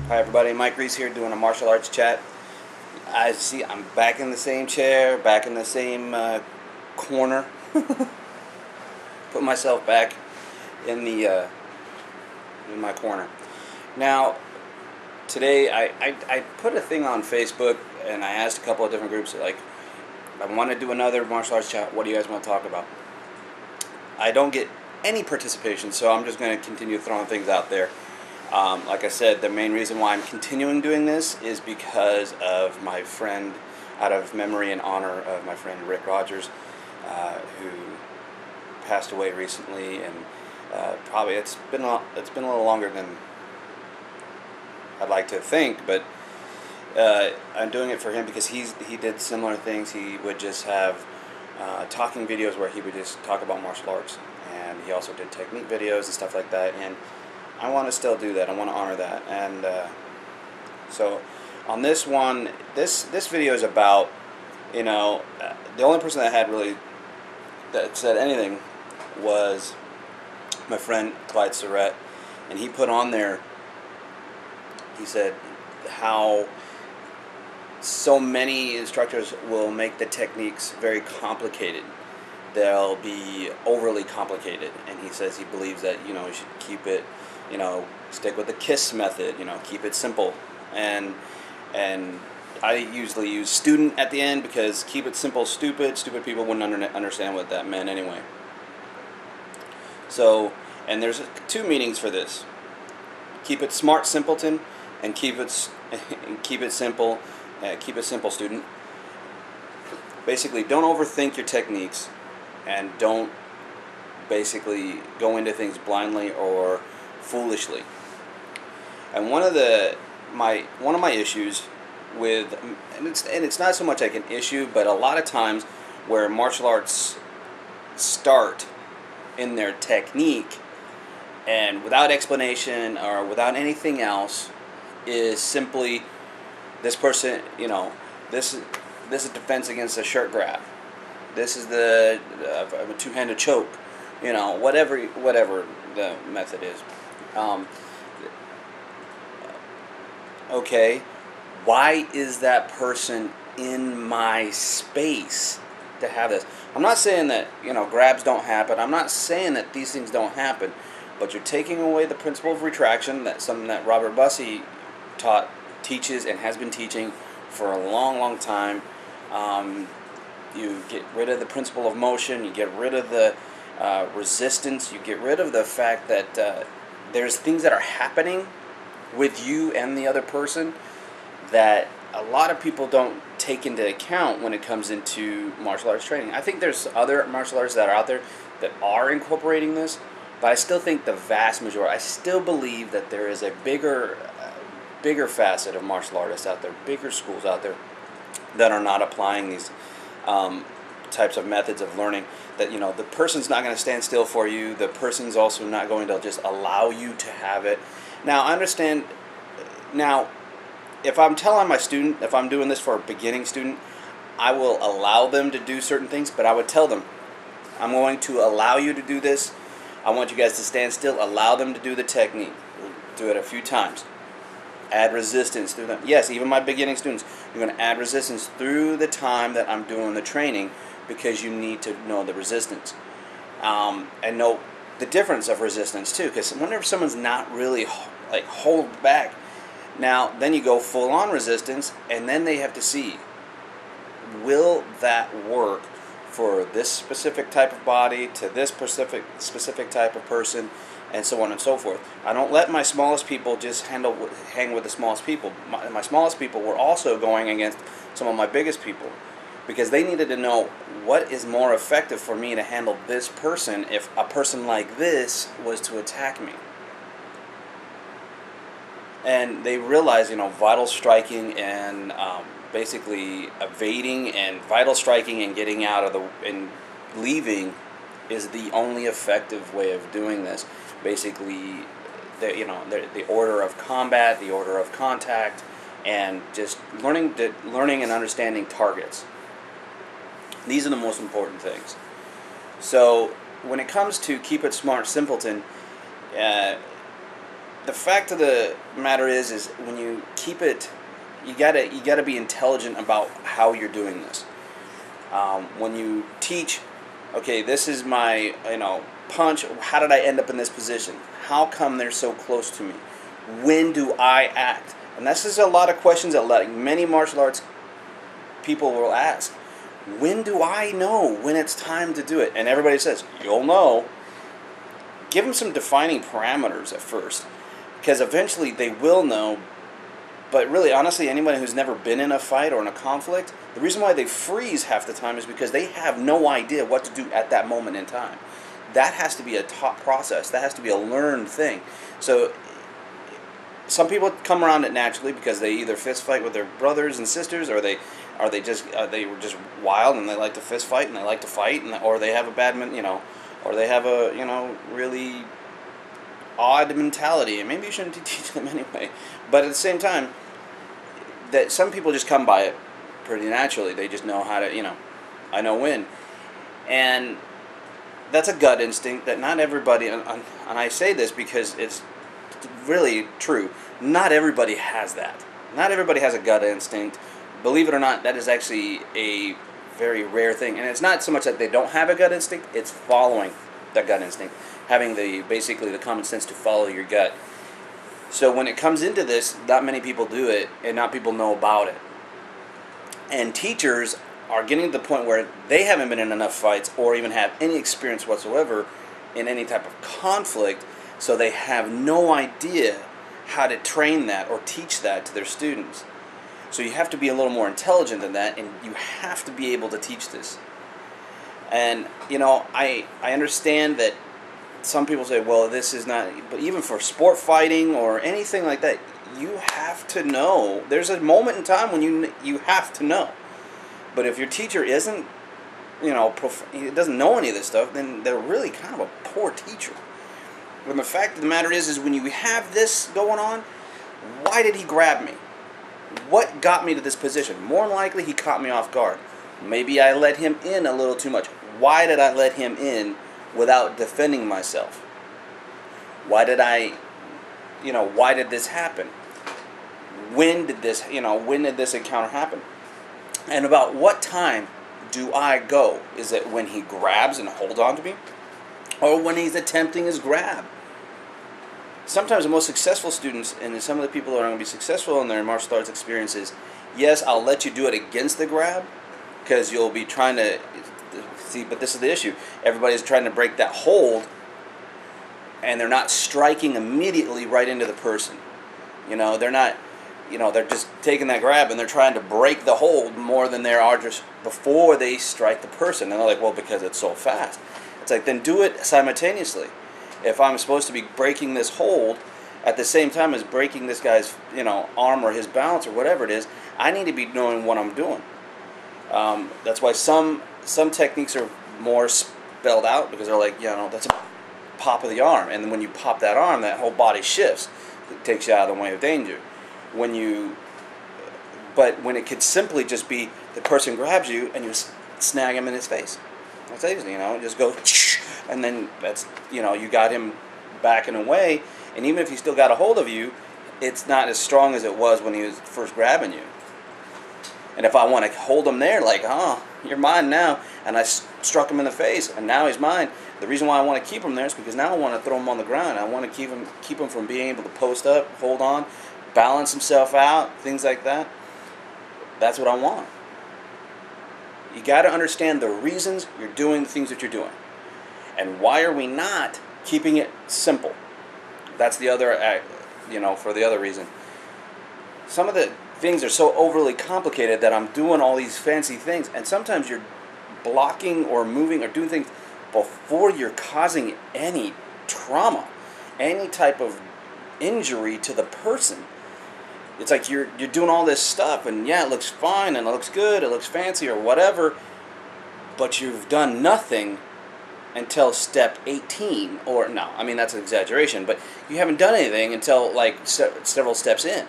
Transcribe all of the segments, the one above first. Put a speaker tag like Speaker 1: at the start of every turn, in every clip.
Speaker 1: Hi everybody, Mike Reese here doing a martial arts chat. I see I'm back in the same chair, back in the same corner. Put myself back in the in my corner. Now, today I put a thing on Facebook and I asked a couple of different groups like, I want to do another martial arts chat. What do you guys want to talk about? I don't get any participation, so I'm just going to continue throwing things out there. Like I said, the main reason why I'm continuing doing this is because of my friend, out of memory and honor of my friend Rick Rogers, who passed away recently, and probably it's been a little longer than I'd like to think, but I'm doing it for him because he did similar things. He would just have talking videos where he would just talk about martial arts, and he also did technique videos and stuff like that, and I want to still do that. I want to honor that. And so on this one, this video is about, the only person that had really that said anything was my friend K.I.S.S, and he put on there, he said how so many instructors will make the techniques very complicated. They'll be overly complicated, and he says he believes that you should keep it, stick with the K.I.S.S method, keep it simple. And I usually use student at the end because keep it simple, stupid people wouldn't understand what that meant anyway. So, and there's two meanings for this: keep it smart, simpleton, and keep it simple, keep it simple, student. Basically, don't overthink your techniques, and don't basically go into things blindly or foolishly. And one of my issues with, and it's not so much like an issue, but a lot of times where martial arts start in their technique and without explanation or without anything else, is simply this person, this is defense against a shirt grab. This is the two-handed choke, whatever the method is. Okay, why is that person in my space to have this? I'm not saying that grabs don't happen. I'm not saying that these things don't happen, but you're taking away the principle of retraction. That's something that Robert Bussey teaches and has been teaching for a long time. You get rid of the principle of motion. You get rid of the resistance. You get rid of the fact that there's things that are happening with you and the other person that a lot of people don't take into account when it comes into martial arts training. I think there's other martial arts that are out there that are incorporating this, but I still think the vast majority, I still believe that there is a bigger facet of martial artists out there, bigger schools out there that are not applying these types of methods of learning. That the person's not going to stand still for you. The person's also not going to just allow you to have it. Now, I understand. Now, if I'm telling my student, if I'm doing this for a beginning student, I will allow them to do certain things, but I would tell them, I'm going to allow you to do this. I want you guys to stand still. Allow them to do the technique. Do it a few times. Add resistance through them. Yes, even my beginning students, you're going to add resistance through the time that I'm doing the training, because you need to know the resistance and know the difference of resistance too. Because whenever someone's not really hold back, now then you go full on resistance, and then they have to see, will that work for this specific type of body to this specific type of person, and so on and so forth. I don't let my smallest people just hang with the smallest people. My smallest people were also going against some of my biggest people, because they needed to know what is more effective for me to handle this person if a person like this was to attack me. And they realized, vital striking and basically evading, and vital striking and getting out of and leaving is the only effective way of doing this. Basically, the order of combat, the order of contact, and just learning and understanding targets. These are the most important things. So when it comes to Keep It Smart Simpleton, the fact of the matter is when you keep it, you gotta be intelligent about how you're doing this. When you teach, okay, this is my punch. How did I end up in this position? How come they're so close to me? When do I act? And this is a lot of questions that like many martial arts people will ask. When do I know when it's time to do it? And everybody says, you'll know. Give them some defining parameters at first, because eventually they will know. But really, honestly, anybody who's never been in a fight or in a conflict, the reason why they freeze half the time is because they have no idea what to do at that moment in time. That has to be a taught process. That has to be a learned thing. So some people come around it naturally because they either fist fight with their brothers and sisters, or they were just wild and they like to fist fight and they like to fight, or they have a or they have a really odd mentality, and maybe you shouldn't teach them anyway. But at the same time, that some people just come by it pretty naturally. They just know how to, I know when. And that's a gut instinct that not everybody, and I say this because it's really true, not everybody has that. Not everybody has a gut instinct. Believe it or not, that is actually a very rare thing. And it's not so much that they don't have a gut instinct, it's following that gut instinct. Having basically the common sense to follow your gut. So when it comes into this, not many people do it, and not people know about it. And teachers are getting to the point where they haven't been in enough fights or even have any experience whatsoever in any type of conflict, so they have no idea how to train that or teach that to their students. So you have to be a little more intelligent than that, and you have to be able to teach this. And, I understand that some people say, well, this is not, but even for sport fighting or anything like that, you have to know. There's a moment in time when you have to know. But if your teacher isn't, he doesn't know any of this stuff, then they're really kind of a poor teacher. And the fact of the matter is when you have this going on, why did he grab me? What got me to this position? More than likely, he caught me off guard. Maybe I let him in a little too much. Why did I let him in without defending myself? Why did why did this happen? When did this encounter happen? And about what time do I go? Is it when he grabs and holds on to me? Or when he's attempting his grab? Sometimes the most successful students, and some of the people that are going to be successful in their martial arts experiences, yes, I'll let you do it against the grab, because you'll be trying to see, but this is the issue. Everybody's trying to break that hold, and they're not striking immediately right into the person. They're not, they're just taking that grab and they're trying to break the hold more than they are just before they strike the person. And they're like, well, because it's so fast. It's like, then do it simultaneously. If I'm supposed to be breaking this hold at the same time as breaking this guy's, arm or his balance or whatever it is, I need to be knowing what I'm doing. That's why some techniques are more spelled out, because they're like, that's a pop of the arm, and then when you pop that arm, that whole body shifts. It takes you out of the way of danger. But when it could simply just be the person grabs you and you snag him in his face. That's easy, just go, and then that's, you got him backing away, and even if he still got a hold of you, it's not as strong as it was when he was first grabbing you. And if I want to hold him there, like, you're mine now, and I struck him in the face, and now he's mine. The reason why I want to keep him there is because now I want to throw him on the ground. I want to keep him from being able to post up, hold on, balance himself out, things like that. That's what I want. You got to understand the reasons you're doing the things that you're doing. And why are we not keeping it simple? That's the other, for the other reason. Some of the things are so overly complicated that I'm doing all these fancy things, and sometimes you're blocking or moving or doing things before you're causing any trauma, any type of injury to the person. It's like you're doing all this stuff, and yeah, it looks fine, and it looks good, it looks fancy, or whatever, but you've done nothing until step 18, or no, I mean, that's an exaggeration, but you haven't done anything until, like, several steps in.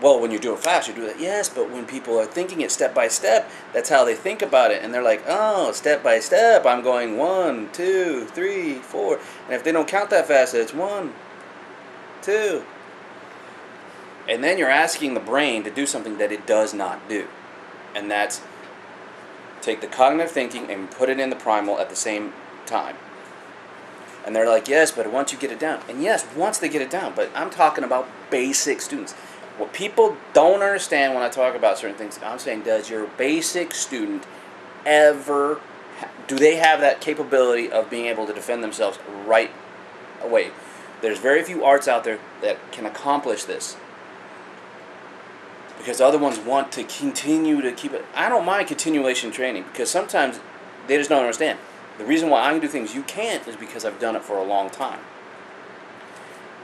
Speaker 1: Well, when you do it fast, you do that, yes, but when people are thinking it step by step, that's how they think about it, and they're like, oh, step by step, I'm going 1, 2, 3, 4, and if they don't count that fast, it's 1, too. And then you're asking the brain to do something that it does not do. And that's take the cognitive thinking and put it in the primal at the same time. And they're like, yes, but once you get it down. And yes, once they get it down. But I'm talking about basic students. What people don't understand when I talk about certain things, I'm saying, does your basic student ever, do they have that capability of being able to defend themselves right away? There's very few arts out there that can accomplish this. Because other ones want to continue to keep it. I don't mind continuation training because sometimes they just don't understand. The reason why I can do things you can't is because I've done it for a long time.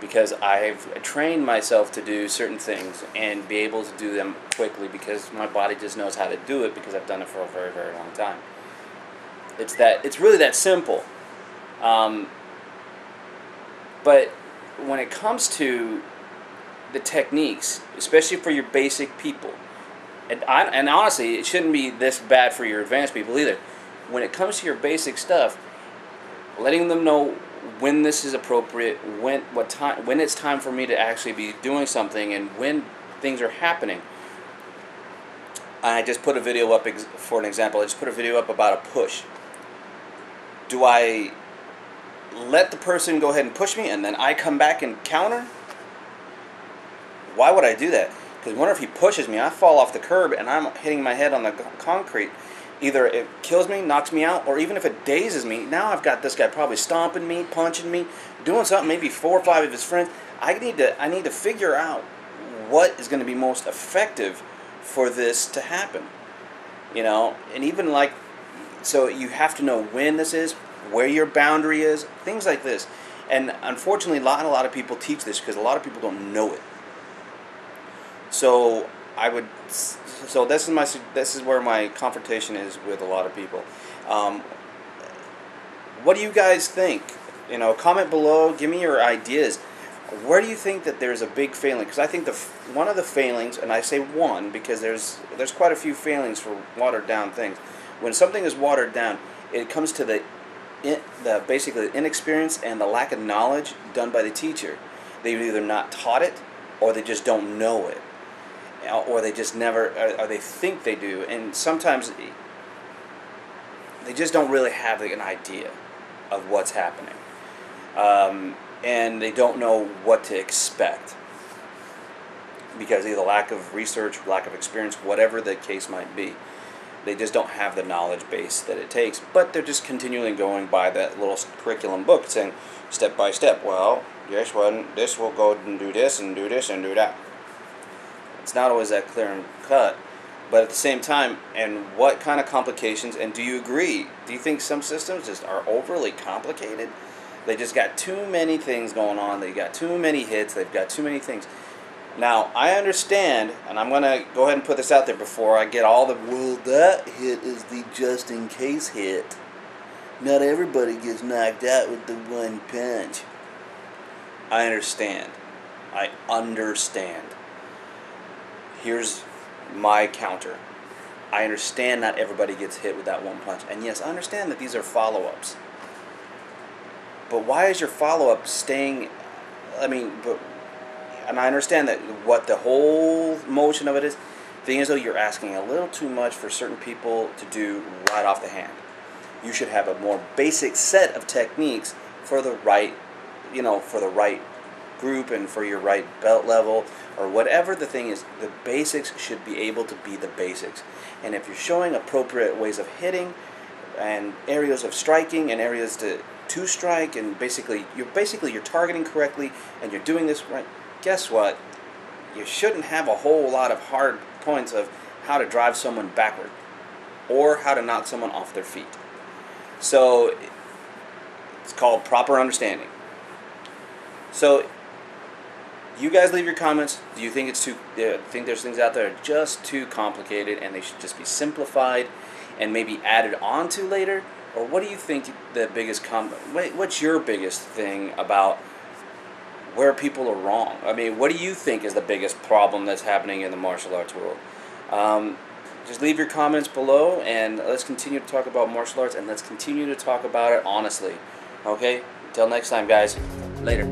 Speaker 1: Because I've trained myself to do certain things and be able to do them quickly because my body just knows how to do it because I've done it for a very, very long time. It's really that simple. But when it comes to the techniques, especially for your basic people, and honestly, it shouldn't be this bad for your advanced people either. When it comes to your basic stuff, letting them know when this is appropriate, when it's time for me to actually be doing something, and when things are happening. I just put a video up for an example. I just put a video up about a push. Do I let the person go ahead and push me, and then I come back and counter? Why would I do that? Because what if he pushes me, I fall off the curb, and I'm hitting my head on the concrete. Either it kills me, knocks me out, or even if it dazes me, now I've got this guy probably stomping me, punching me, doing something, maybe 4 or 5 of his friends. I need to figure out what is going to be most effective for this to happen. You know, and even like, so you have to know when this is, where your boundary is, things like this. And unfortunately, a lot of people teach this because a lot of people don't know it. So this is where my confrontation is with a lot of people. What do you guys think? You know, comment below. Give me your ideas. Where do you think that there's a big failing? Because I think one of the failings, and I say one because there's quite a few failings for watered down things. When something is watered down, it comes to basically the inexperience and the lack of knowledge done by the teacher. They've either not taught it, or they just don't know it. Or they just never, or they think they do, and sometimes they just don't really have an idea of what's happening, and they don't know what to expect because either lack of research, lack of experience, whatever the case might be. They just don't have the knowledge base that it takes, but they're just continually going by that little curriculum book saying step by step, well, this will go and do this and do this and do that. It's not always that clear and cut, but at the same time, and what kind of complications, and do you agree? Do you think some systems just are overly complicated? They just got too many things going on, they got too many hits, they've got too many things. Now, I understand, and I'm going to go ahead and put this out there before I get all the, well, that hit is the just in case hit. Not everybody gets knocked out with the one punch. I understand. I understand. Here's my counter. I understand not everybody gets hit with that one punch. And yes, I understand that these are follow-ups. But why is your follow-up staying... and I understand that what the whole motion of it is. The thing is, though, you're asking a little too much for certain people to do right off the hand. You should have a more basic set of techniques for the right, for the right group and for your right belt level or whatever the thing is. The basics should be able to be the basics. And if you're showing appropriate ways of hitting and areas of striking and areas to strike, and you're targeting correctly and you're doing this right, guess what? You shouldn't have a whole lot of hard points of how to drive someone backward or how to knock someone off their feet. So it's called proper understanding. So you guys leave your comments. Do you think think there's things out there that are just too complicated and they should just be simplified and maybe added on to later? Or what do you think the biggest what's your biggest thing about where people are wrong? I mean, what do you think is the biggest problem that's happening in the martial arts world? Just leave your comments below, and let's continue to talk about martial arts, and let's continue to talk about it honestly. Okay? Until next time, guys. Later.